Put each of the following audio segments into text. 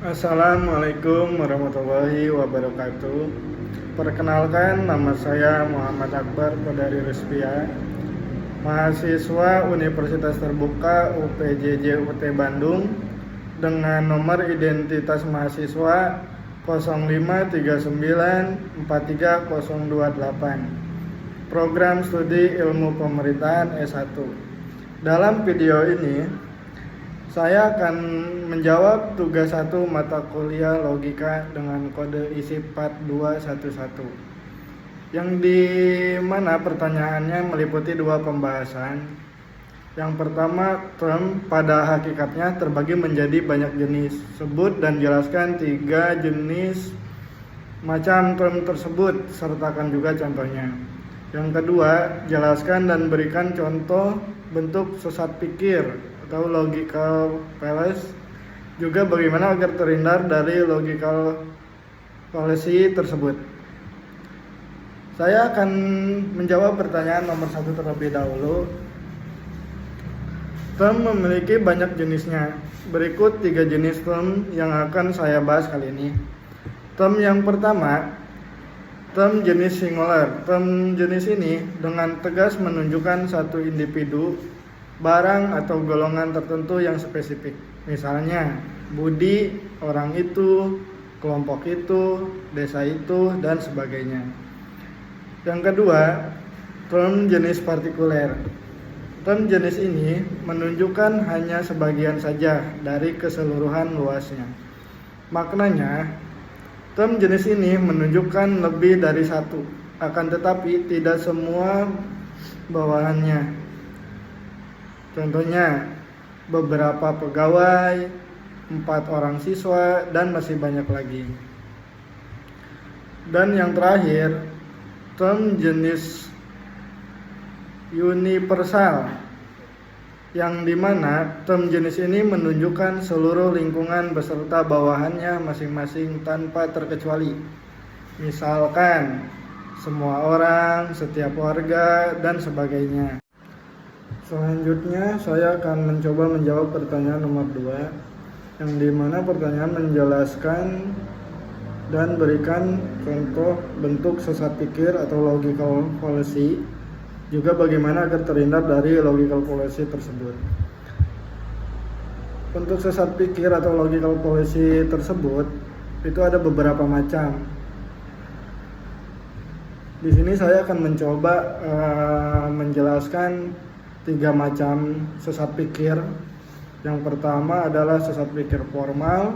Assalamualaikum warahmatullahi wabarakatuh. Perkenalkan, nama saya Muhammad Akbar Kodari Rizpia, mahasiswa Universitas Terbuka UPJJ UT Bandung dengan nomor identitas mahasiswa 0539430028, program studi ilmu pemerintahan S1. Dalam video ini saya akan menjawab tugas 1 mata kuliah logika dengan kode isi part 211, yang di mana pertanyaannya meliputi dua pembahasan. Yang pertama, term pada hakikatnya terbagi menjadi banyak jenis. Sebut dan jelaskan 3 jenis macam term tersebut, sertakan juga contohnya. Yang kedua, jelaskan dan berikan contoh bentuk sesat pikir atau logical fallacy, juga bagaimana agar terhindar dari logical fallacy tersebut. Saya akan menjawab pertanyaan nomor 1 terlebih dahulu. Term memiliki banyak jenisnya. Berikut 3 jenis term yang akan saya bahas kali ini. Term yang pertama, term jenis singular. Term jenis ini dengan tegas menunjukkan satu individu, barang atau golongan tertentu yang spesifik. Misalnya, Budi, orang itu, kelompok itu, desa itu, dan sebagainya. Yang kedua, term jenis partikuler. Term jenis ini menunjukkan hanya sebagian saja dari keseluruhan luasnya. Maknanya, term jenis ini menunjukkan lebih dari satu, akan tetapi tidak semua bawahannya. Contohnya, beberapa pegawai, 4 orang siswa, dan masih banyak lagi. Dan yang terakhir, term jenis universal, yang dimana term jenis ini menunjukkan seluruh lingkungan beserta bawahannya masing-masing tanpa terkecuali. Misalkan, semua orang, setiap warga, dan sebagainya. Selanjutnya saya akan mencoba menjawab pertanyaan nomor 2, yang dimana pertanyaan menjelaskan dan berikan contoh bentuk sesat pikir atau logical fallacy, juga bagaimana agar terhindar dari logical fallacy tersebut. Untuk sesat pikir atau logical fallacy tersebut itu ada beberapa macam. Di sini saya akan mencoba menjelaskan 3 macam sesat pikir. Yang pertama adalah sesat pikir formal,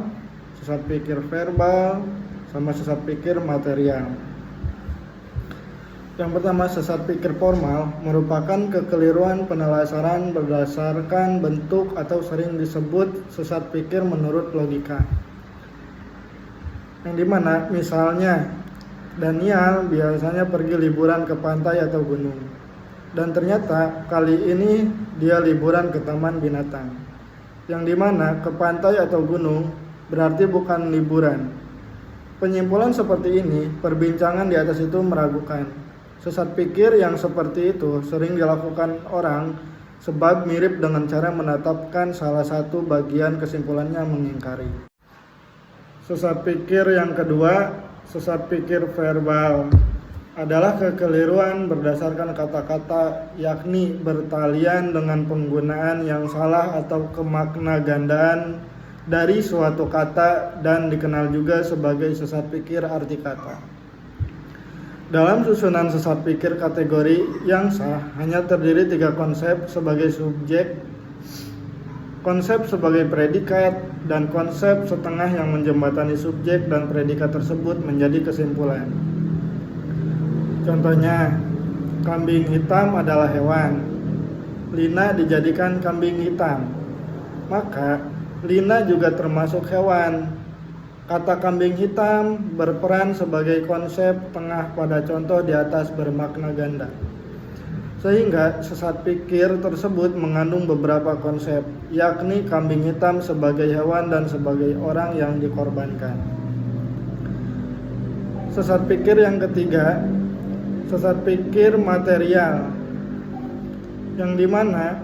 sesat pikir verbal, sama sesat pikir material. Yang pertama, sesat pikir formal merupakan kekeliruan penelasaran berdasarkan bentuk atau sering disebut sesat pikir menurut logika. Yang dimana misalnya Daniel biasanya pergi liburan ke pantai atau gunung, dan ternyata kali ini dia liburan ke taman binatang. Yang dimana ke pantai atau gunung berarti bukan liburan. Penyimpulan seperti ini, perbincangan di atas itu meragukan. Sesat pikir yang seperti itu sering dilakukan orang sebab mirip dengan cara menetapkan salah satu bagian kesimpulannya mengingkari. Sesat pikir yang kedua, sesat pikir verbal, adalah kekeliruan berdasarkan kata-kata, yakni bertalian dengan penggunaan yang salah atau kemakna gandaan dari suatu kata, dan dikenal juga sebagai sesat pikir arti kata. Dalam susunan sesat pikir kategori yang sah hanya terdiri 3 konsep sebagai subjek, konsep sebagai predikat, dan konsep setengah yang menjembatani subjek dan predikat tersebut menjadi kesimpulan. Contohnya, kambing hitam adalah hewan. Lina dijadikan kambing hitam, maka Lina juga termasuk hewan. Kata kambing hitam berperan sebagai konsep tengah pada contoh di atas bermakna ganda. Sehingga sesat pikir tersebut mengandung beberapa konsep, yakni kambing hitam sebagai hewan dan sebagai orang yang dikorbankan. Sesat pikir yang ketiga, sesat pikir material, yang dimana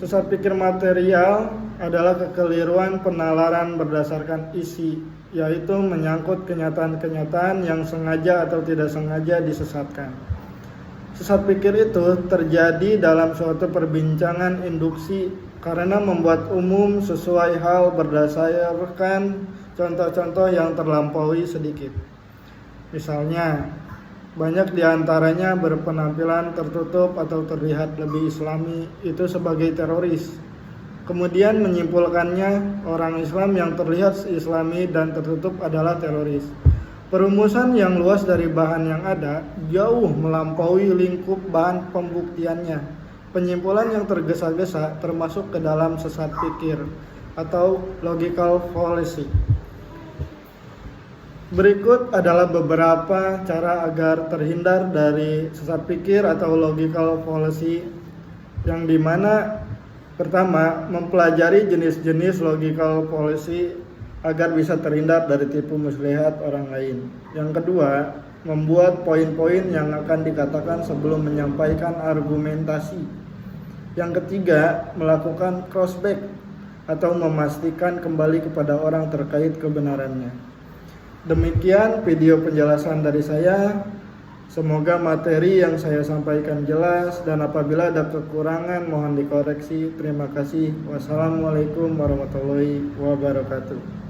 sesat pikir material adalah kekeliruan penalaran berdasarkan isi, yaitu menyangkut kenyataan-kenyataan yang sengaja atau tidak sengaja disesatkan. Sesat pikir itu terjadi dalam suatu perbincangan induksi karena membuat umum sesuai hal berdasarkan contoh-contoh yang terlampaui sedikit. Misalnya, banyak diantaranya berpenampilan tertutup atau terlihat lebih islami itu sebagai teroris. Kemudian menyimpulkannya orang Islam yang terlihat islami dan tertutup adalah teroris. Perumusan yang luas dari bahan yang ada jauh melampaui lingkup bahan pembuktiannya. Penyimpulan yang tergesa-gesa termasuk ke dalam sesat pikir atau logical fallacy. Berikut adalah beberapa cara agar terhindar dari sesat pikir atau logical fallacy, yang dimana pertama, mempelajari jenis-jenis logical fallacy agar bisa terhindar dari tipu muslihat orang lain. Yang kedua, membuat poin-poin yang akan dikatakan sebelum menyampaikan argumentasi. Yang ketiga, melakukan crossback atau memastikan kembali kepada orang terkait kebenarannya. Demikian video penjelasan dari saya. Semoga materi yang saya sampaikan jelas, dan apabila ada kekurangan mohon dikoreksi. Terima kasih. Wassalamualaikum warahmatullahi wabarakatuh.